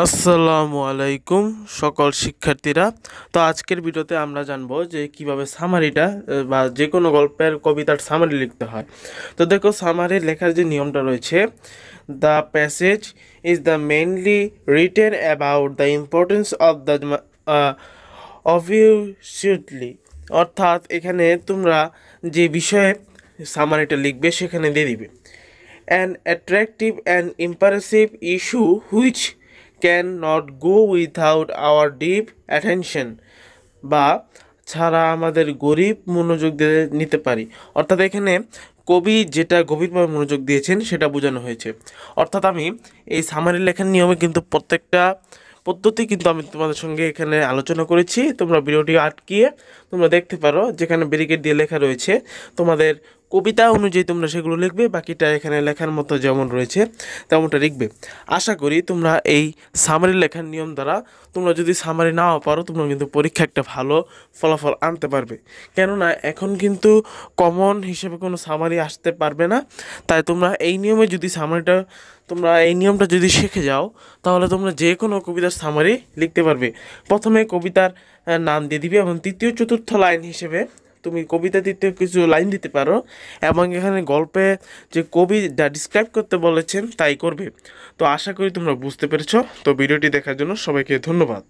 আসসালামু আলাইকুম সকল শিক্ষার্থীরা। তো আজকের ভিডিওতে আমরা জানবো যে কিভাবে সামারিটা বা যে কোনো গল্পের কবিতার সামারি লিখতে হয়। তো দেখো, সামারি লেখার যে নিয়মটা রয়েছে, the passage is the mainly written about the importance of the obviously, অর্থাৎ এখানে তোমরা যে বিষয়ে সামারিটা লিখবে সেখানে দিয়ে দিবে an attractive and impressive issue which cannot go without our deep attention, বা ছাড়া আমাদের গরিব মনোযোগ দিয়ে নিতে পারি। অর্থাৎ এখানে কবি যেটা গভীরভাবে মনোযোগ দিয়েছেন সেটা বোঝানো হয়েছে। অর্থাৎ আমি এই সামারি লেখার নিয়মে কিন্তু প্রত্যেকটা পদ্ধতি কিন্তু আমি তোমাদের সঙ্গে এখানে আলোচনা করেছি। তোমরা ভিডিওটি আটকিয়ে তোমরা দেখতে পারো, যেখানে ব্যারিকেড দিয়ে লেখা রয়েছে তোমাদের কবিতা অনুযায়ী তোমরা সেগুলো লিখবে, বাকিটা এখানে লেখার মতো যেমন রয়েছে তেমনটা লিখবে। আশা করি তোমরা এই সামারি লেখার নিয়ম দ্বারা তোমরা যদি সামারি নাও পারো, তোমরা কিন্তু পরীক্ষা একটা ভালো ফলাফল আনতে পারবে। কেননা এখন কিন্তু কমন হিসেবে কোনো সামারি আসতে পারবে না। তাই তোমরা এই নিয়মে যদি সামারিটা তোমরা এই নিয়মটা যদি শিখে যাও, তাহলে তোমরা যে কোনো কবিতার সামারি লিখতে পারবে। প্রথমে কবিতার নাম দিয়ে দিবে এবং তৃতীয় চতুর্থ লাইন হিসেবে তুমি কবিতা তৃতীয় কিছু লাইন দিতে পারো, এবং এখানে গল্পে যে কবি যা ডিসক্রাইব করতে বলেছেন তাই করবে। তো আশা করি তোমরা বুঝতে পেরেছো। তো ভিডিওটি দেখার জন্য সবাইকে ধন্যবাদ।